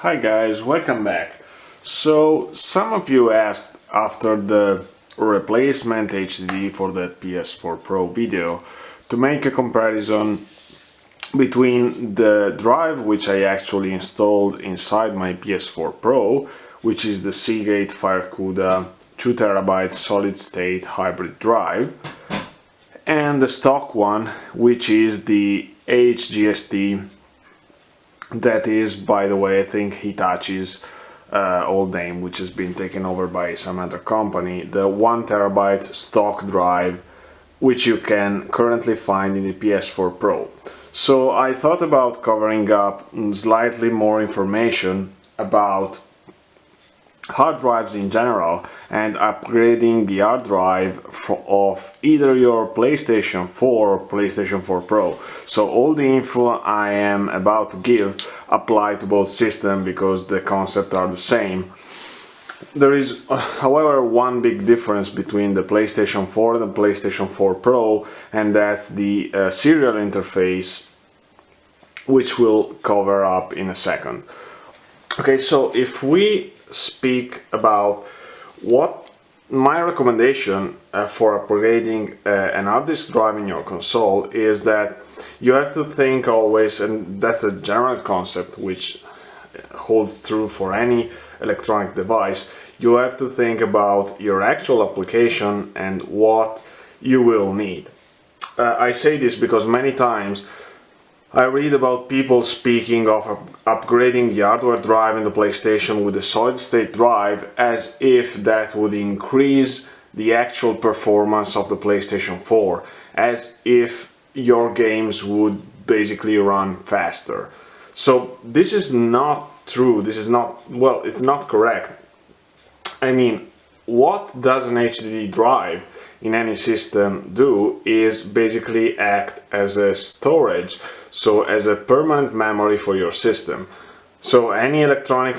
Hi guys, welcome back. So some of you asked after the replacement HDD for the PS4 Pro video to make a comparison between the drive which I actually installed inside my PS4 Pro, which is the Seagate Firecuda 2TB solid state hybrid drive, and the stock one, which is the HGST. That is, by the way, I think Hitachi's old name, which has been taken over by some other company, the 1TB stock drive, which you can currently find in the PS4 Pro. So I thought about covering up slightly more information about hard drives in general and upgrading the hard drive of either your PlayStation 4 or PlayStation 4 Pro. So all the info I am about to give apply to both systems because the concepts are the same. There is, however, one big difference between the PlayStation 4 and the PlayStation 4 Pro, and that's the serial interface, which we'll cover up in a second. Okay, so if we speak about what my recommendation for upgrading an hard disk drive in your console is, that you have to think always, and that's a general concept which holds true for any electronic device, you have to think about your actual application and what you will need. I say this because many times I read about people speaking of upgrading the hardware drive in the PlayStation with a solid state drive as if that would increase the actual performance of the PlayStation 4, as if your games would basically run faster. So this is not true, this is not, well, it's not correct. I mean, what does an HDD drive in any system do is basically act as a storage, so as a permanent memory for your system. So any electronic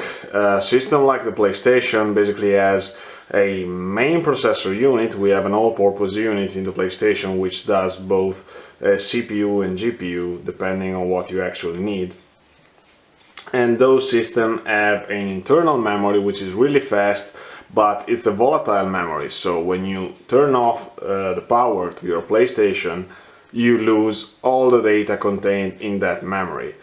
system like the PlayStation basically has a main processor unit. We have an all-purpose unit in the PlayStation which does both CPU and GPU depending on what you actually need. And those systems have an internal memory which is really fast, but it's a volatile memory, so when you turn off the power to your PlayStation, you lose all the data contained in that memory.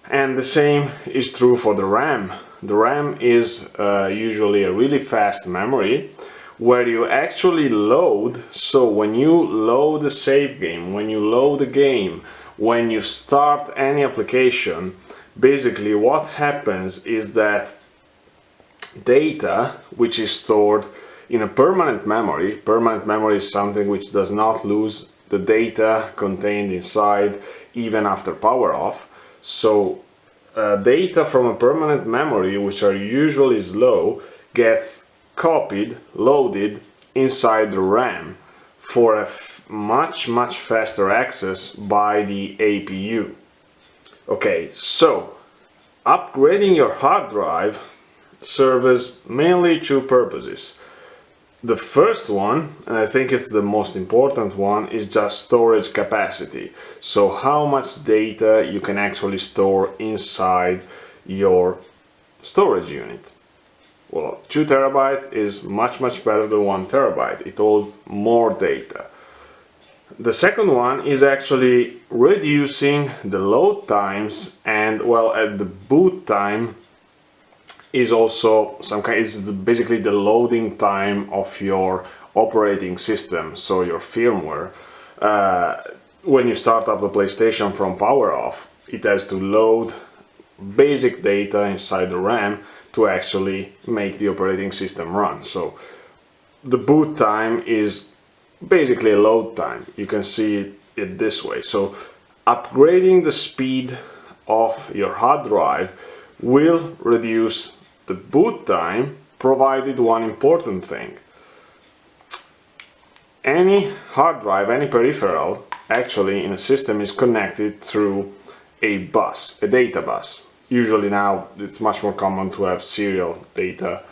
And the same is true for the RAM. The RAM is usually a really fast memory where you actually load, so when you load a save game, when you load a game, when you start any application, basically what happens is that data which is stored in a permanent memory is something which does not lose the data contained inside even after power off. So data from a permanent memory, which are usually slow, gets copied, loaded inside the RAM for a much faster access by the APU. Okay, so upgrading your hard drive serves mainly two purposes. The first one, and I think it's the most important one, is just storage capacity. So how much data you can actually store inside your storage unit. Well, 2 terabytes is much better than 1 terabyte. It holds more data. The second one is actually reducing the load times, and well, at the boot time is also some kind, it's basically the loading time of your operating system, so your firmware. When you start up the PlayStation from power off, it has to load basic data inside the RAM to actually make the operating system run. So the boot time is basically a load time. You can see it this way. So upgrading the speed of your hard drive will reduce the boot time, provided one important thing. Any hard drive, any peripheral, actually in a system is connected through a bus, a data bus. Usually now it's much more common to have serial data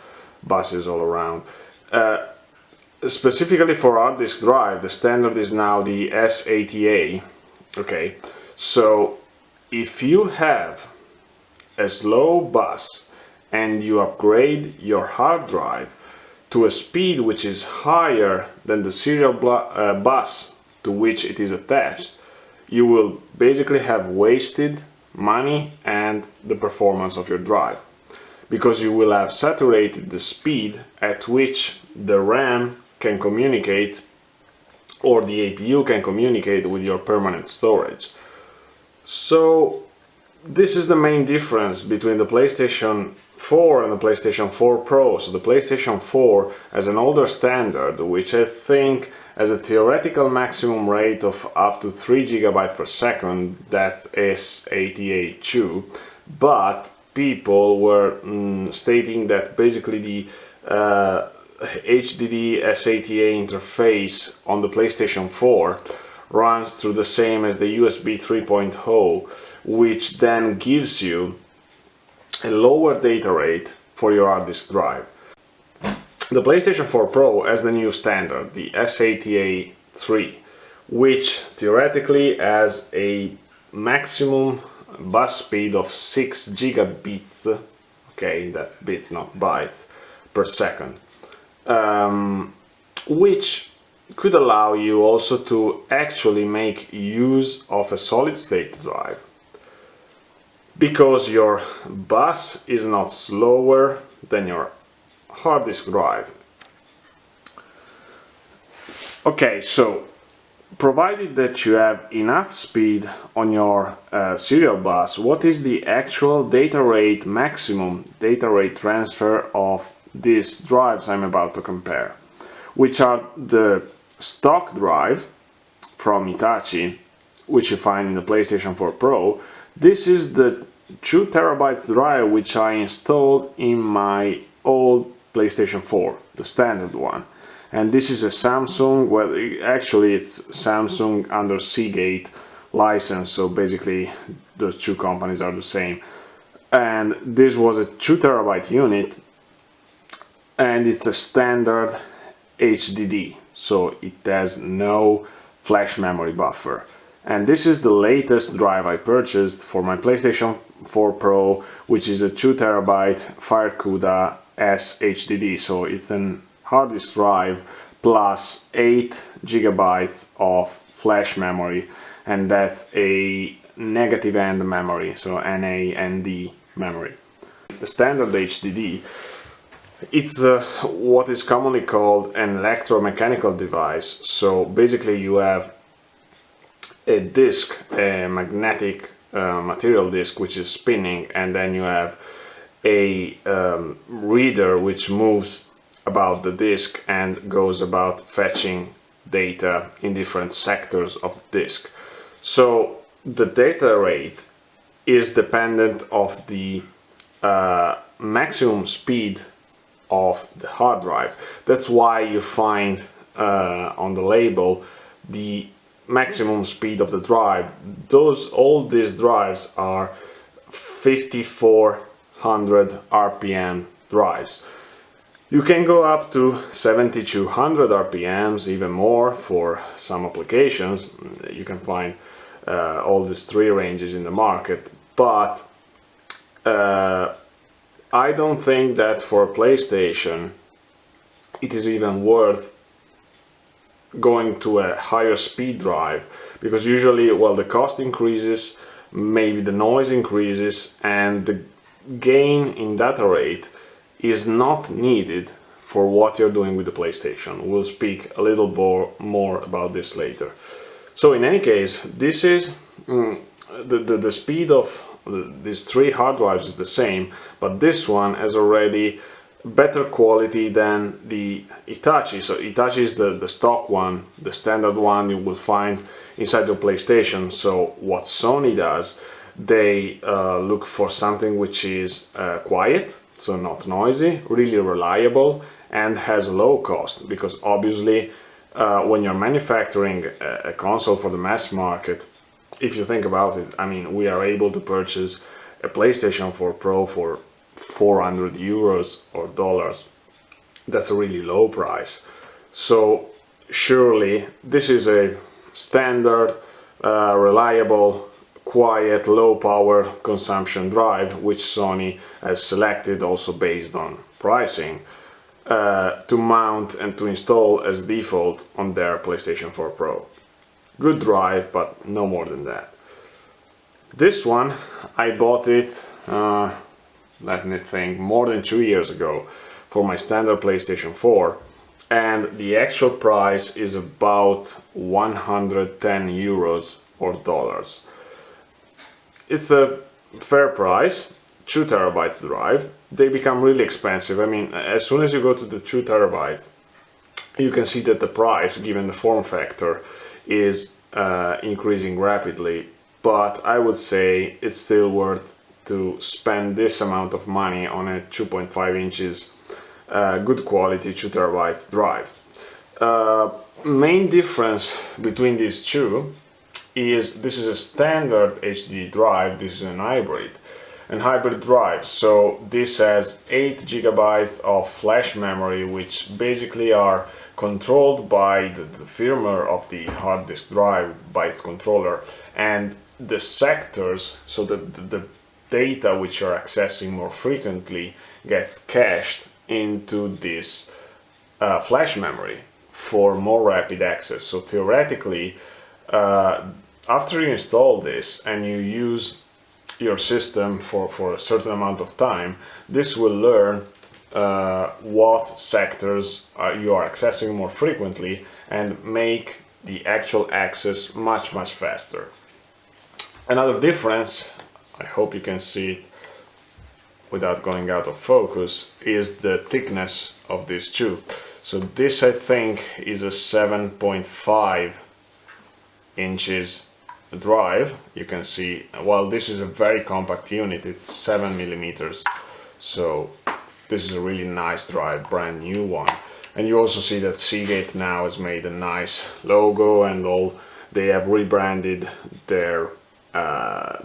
buses all around. Specifically for hard disk drive, the standard is now the SATA. Okay, so if you have a slow bus and you upgrade your hard drive to a speed which is higher than the serial bus to which it is attached, you will basically have wasted money and the performance of your drive, because you will have saturated the speed at which the RAM can communicate or the APU can communicate with your permanent storage. So this is the main difference between the PlayStation 4 and the PlayStation 4 Pro. So the PlayStation 4 has an older standard, which I think has a theoretical maximum rate of up to 3 GB per second, that is SHDD, but people were stating that basically the HDD SATA interface on the PlayStation 4 runs through the same as the USB 3.0, which then gives you a lower data rate for your hard disk drive. The PlayStation 4 Pro has the new standard, the SATA 3, which theoretically has a maximum bus speed of 6 gigabits, okay, that's bits not bytes, per second, which could allow you also to actually make use of a solid state drive, because your bus is not slower than your hard disk drive. Okay, so provided that you have enough speed on your serial bus, what is the actual data rate, maximum data rate transfer of these drives I'm about to compare, which are the stock drive from Hitachi, which you find in the PlayStation 4 Pro. This is the 2 terabytes drive which I installed in my old PlayStation 4, the standard one. And this is a Samsung, well, actually it's Samsung under Seagate license, so basically those two companies are the same. And this was a 2 terabyte unit, and it's a standard HDD, so it has no flash memory buffer. And this is the latest drive I purchased for my PlayStation 4 Pro, which is a 2 terabyte Firecuda SHDD, so it's an hard disk drive plus 8 gigabytes of flash memory, and that's a negative end memory, so NAND memory. The standard HDD, it's what is commonly called an electromechanical device. So basically you have a disk, a magnetic material disk which is spinning, and then you have a reader which moves about the disk and goes about fetching data in different sectors of the disk. So the data rate is dependent of the maximum speed of the hard drive. That's why you find on the label the maximum speed of the drive. All these drives are 5400 RPM drives. You can go up to 7200 RPMs, even more for some applications. You can find all these 3 ranges in the market, but I don't think that for a PlayStation it is even worth going to a higher speed drive, because usually, well, the cost increases, maybe the noise increases, and the gain in data rate is not needed for what you're doing with the PlayStation. We'll speak a little more about this later. So in any case, this is the speed of these 3 hard drives is the same, but this one has already better quality than the Hitachi. So Hitachi is the stock one, the standard one you will find inside your PlayStation. So what Sony does, they look for something which is quiet, so not noisy, really reliable, and has low cost, because obviously when you're manufacturing a console for the mass market, if you think about it, I mean, we are able to purchase a PlayStation 4 Pro for 400 euros or dollars. That's a really low price. So surely this is a standard, reliable, quiet, low power consumption drive, which Sony has selected also based on pricing, to mount and to install as default on their PlayStation 4 Pro. Good drive, but no more than that. This one, I bought it, let me think, more than 2 years ago for my standard PlayStation 4, and the actual price is about 110 euros or dollars. It's a fair price, 2 terabytes drive. They become really expensive. I mean, as soon as you go to the 2 terabytes, you can see that the price, given the form factor, is increasing rapidly, but I would say it's still worth to spend this amount of money on a 2.5 inches good quality 2 terabytes drive. Main difference between these two is this is a standard HDD drive, this is an hybrid drive, so this has 8 gigabytes of flash memory, which basically are controlled by the firmware of the hard disk drive, by its controller, and the sectors, so the data which you're accessing more frequently gets cached into this flash memory for more rapid access. So theoretically, after you install this and you use your system for a certain amount of time, this will learn what sectors you are accessing more frequently and make the actual access much faster. Another difference, I hope you can see it without going out of focus, is the thickness of these two. So this, I think, is a 7.5 inches drive. You can see, well, this is a very compact unit, it's 7 millimeters, so this is a really nice drive, brand new one. And you also see that Seagate now has made a nice logo, and all, they have rebranded their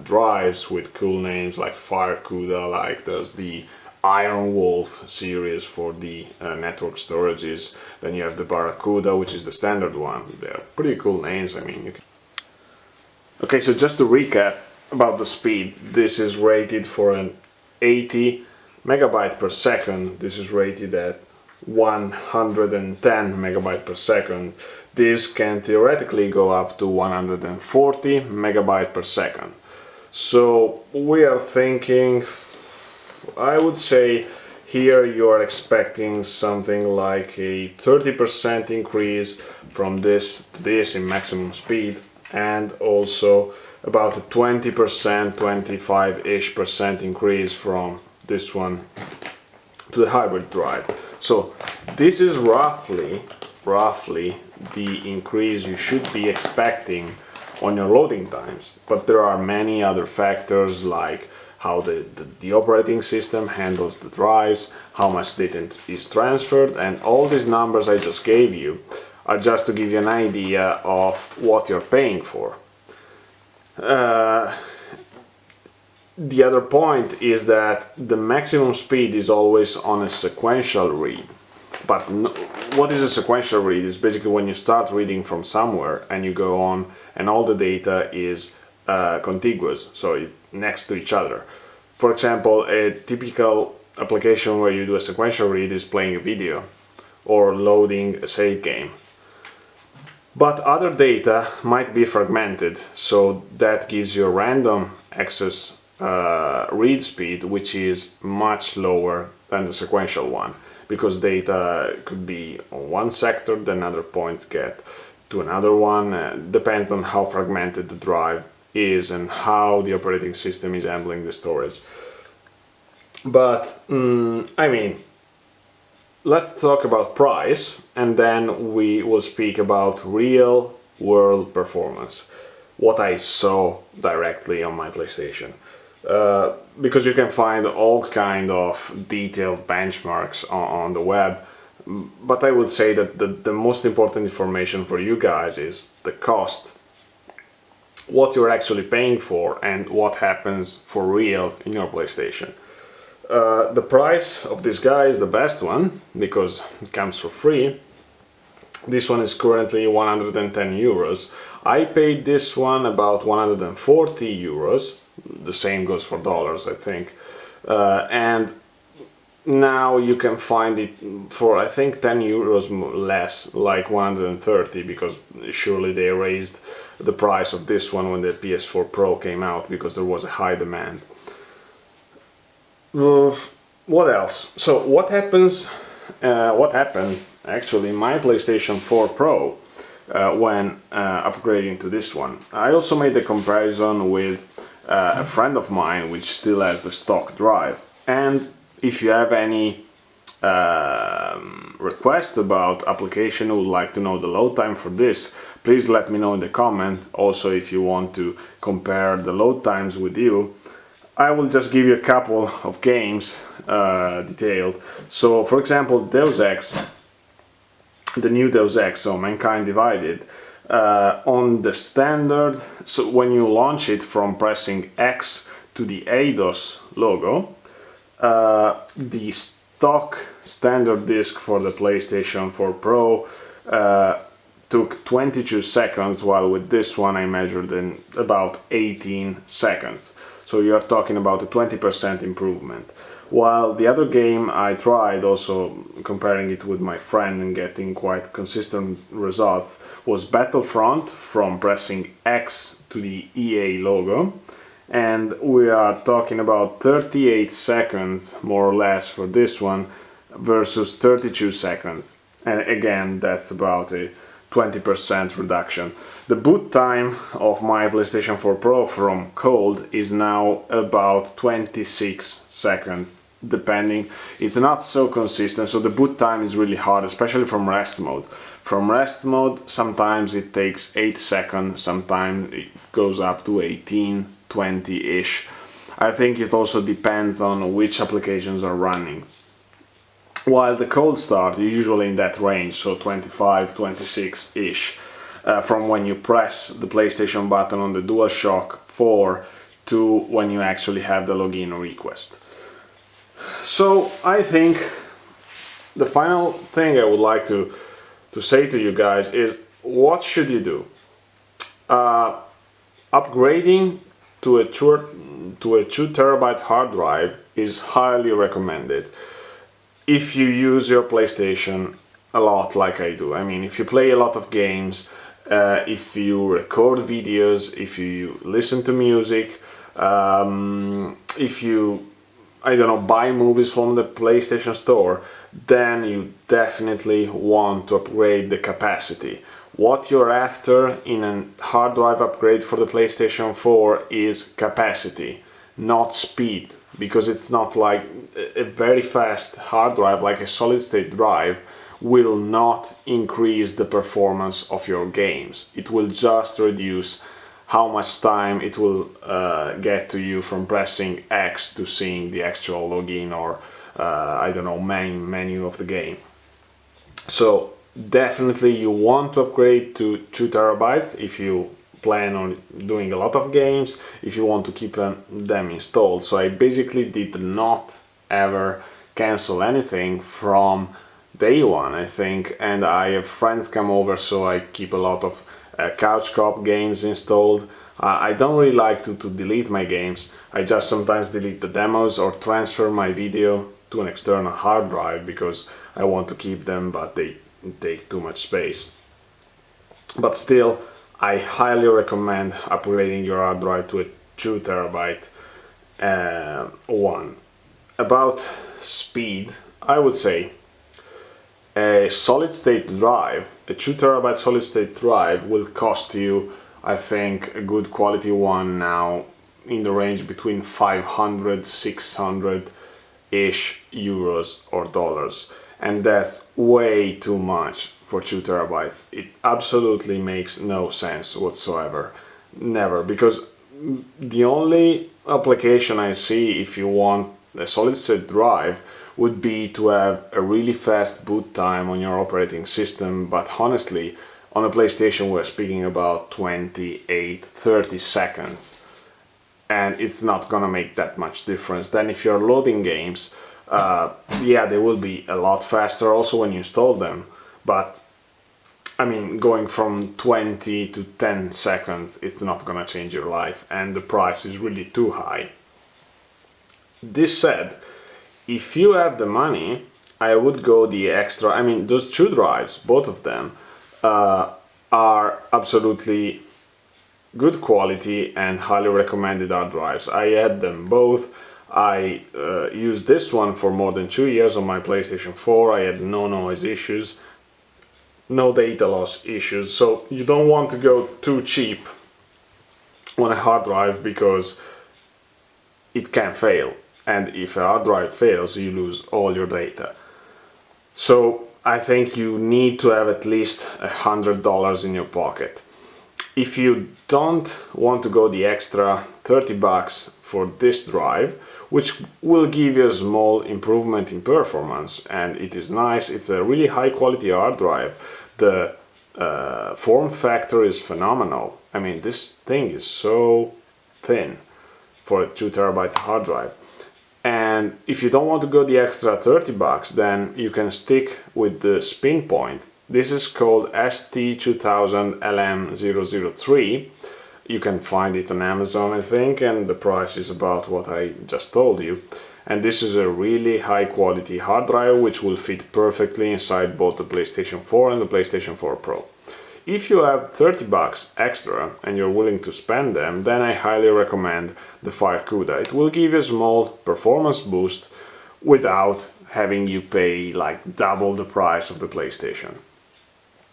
drives with cool names like Firecuda, like there's the Iron Wolf series for the network storages, then you have the Barracuda, which is the standard one. They're pretty cool names, I mean. Okay, so just to recap about the speed, this is rated for an 80 megabyte per second, this is rated at 110 megabyte per second. This can theoretically go up to 140 megabyte per second. So we are thinking, I would say here you are expecting something like a 30% increase from this to this in maximum speed, and also about a 20%, 25-ish% increase from this one to the hybrid drive. So this is roughly the increase you should be expecting on your loading times, but there are many other factors like how the operating system handles the drives, how much data is transferred, and all these numbers I just gave you are just to give you an idea of what you're paying for. The other point is that the maximum speed is always on a sequential read. But what is a sequential read? Is basically when you start reading from somewhere and you go on and all the data is contiguous, so next to each other. For example, a typical application where you do a sequential read is playing a video or loading a save game. But other data might be fragmented, so that gives you a random access read speed, which is much lower than the sequential one, because data could be on one sector, then other points get to another one. Depends on how fragmented the drive is and how the operating system is handling the storage. But I mean, let's talk about price, and then we will speak about real world performance, what I saw directly on my PlayStation. Because you can find all kind of detailed benchmarks on the web, but I would say that the most important information for you guys is the cost, what you're actually paying for, and what happens for real in your PlayStation. The price of this guy is the best one because it comes for free. This one is currently 110 euros. I paid this one about 140 euros. The same goes for dollars, I think. And now you can find it for, I think, 10 euros less, like 130, because surely they raised the price of this one when the PS4 Pro came out because there was a high demand. What else? So what happens? What happened actually in my PlayStation 4 Pro when upgrading to this one? I also made the comparison with a friend of mine which still has the stock drive, and if you have any request about application who would like to know the load time for this, please let me know in the comment. Also, if you want to compare the load times with you, I will just give you a couple of games detailed. So for example, Deus Ex, the new Deus Ex, so Mankind Divided, on the standard, so when you launch it from pressing X to the Eidos logo, the stock standard disk for the PlayStation 4 Pro took 22 seconds, while with this one I measured in about 18 seconds. So you are talking about a 20% improvement. While the other game I tried, also comparing it with my friend and getting quite consistent results, was Battlefront from pressing X to the EA logo. And we are talking about 38 seconds more or less for this one versus 32 seconds. And again, that's about a 20% reduction. The boot time of my PlayStation 4 Pro from cold is now about 26 seconds, depending. It's not so consistent, so the boot time is really hard, especially from rest mode. From rest mode, sometimes it takes 8 seconds, sometimes it goes up to 18, 20-ish. I think it also depends on which applications are running. While the cold start is usually in that range, so 25, 26-ish, from when you press the PlayStation button on the DualShock 4 to when you actually have the login request. So I think the final thing I would like to say to you guys is, what should you do? Upgrading to a 2 terabyte hard drive is highly recommended if you use your PlayStation a lot, like I do. I mean, if you play a lot of games, if you record videos, if you listen to music, if you, I don't know, buy movies from the PlayStation Store, then you definitely want to upgrade the capacity. What you're after in a hard drive upgrade for the PlayStation 4 is capacity, not speed, because it's not like a very fast hard drive like a solid state drive will not increase the performance of your games. It will just reduce how much time it will get to you from pressing X to seeing the actual login or I don't know, main menu of the game. So definitely you want to upgrade to 2 terabytes if you plan on doing a lot of games, if you want to keep them installed. So I basically did not ever cancel anything from day one, I think, and I have friends come over, so I keep a lot of couch co-op games installed. I don't really like to delete my games. I just sometimes delete the demos or transfer my video to an external hard drive because I want to keep them, but they take too much space. But still, I highly recommend upgrading your hard drive to a 2 terabyte one. About speed, I would say a solid state drive, a 2 terabyte solid state drive will cost you, I think, a good quality one now in the range between 500, 600-ish euros or dollars. And that's way too much for 2 terabytes. It absolutely makes no sense whatsoever. Never, because the only application I see if you want a solid state drive would be to have a really fast boot time on your operating system, but honestly, on a PlayStation we're speaking about 28-30 seconds, and it's not gonna make that much difference. Then if you're loading games, yeah, they will be a lot faster also when you install them, but I mean, going from 20 to 10 seconds, it's not gonna change your life, and the price is really too high. This said, if you have the money, I would go the extra. I mean, those two drives, both of them, are absolutely good quality and highly recommended hard drives. I had them both. I used this one for more than 2 years on my PlayStation 4. I had no noise issues, no data loss issues. So you don't want to go too cheap on a hard drive because it can fail. And if a hard drive fails, you lose all your data. So I think you need to have at least $100 in your pocket. If you don't want to go the extra $30 for this drive, which will give you a small improvement in performance, and it is nice, it's a really high quality hard drive. The form factor is phenomenal. I mean, this thing is so thin for a 2 terabyte hard drive. And if you don't want to go the extra $30, then you can stick with the Spintpoint. This is called ST2000LM003. You can find it on Amazon, I think, and the price is about what I just told you. And this is a really high quality hard drive which will fit perfectly inside both the PlayStation 4 and the PlayStation 4 Pro. If you have $30 extra and you're willing to spend them, then I highly recommend the Firecuda. It will give you a small performance boost without having you pay like double the price of the PlayStation.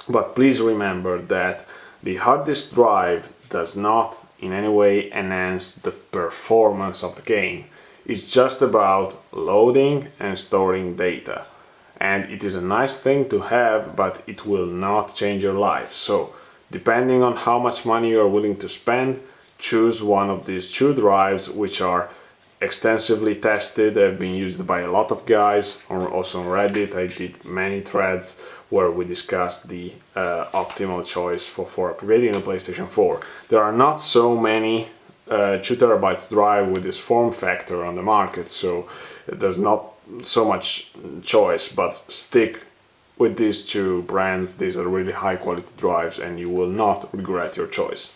But please remember that the hard disk drive does not in any way enhance the performance of the game. It's just about loading and storing data. And it is a nice thing to have, but it will not change your life. So, depending on how much money you are willing to spend, choose one of these two drives which are extensively tested. They've been used by a lot of guys. Also on Reddit, I did many threads where we discussed the optimal choice for upgrading a PlayStation 4. There are not so many 2 terabytes drive with this form factor on the market, so there's not so much choice, but stick with these two brands. These are really high quality drives and you will not regret your choice.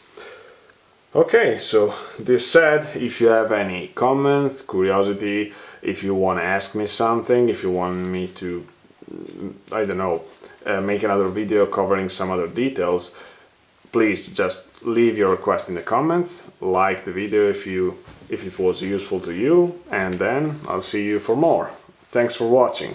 Okay, so this said, if you have any comments, curiosity, if you want to ask me something, if you want me to, I don't know, make another video covering some other details, please just leave your request in the comments, like the video if it was useful to you, and then I'll see you for more. Thanks for watching.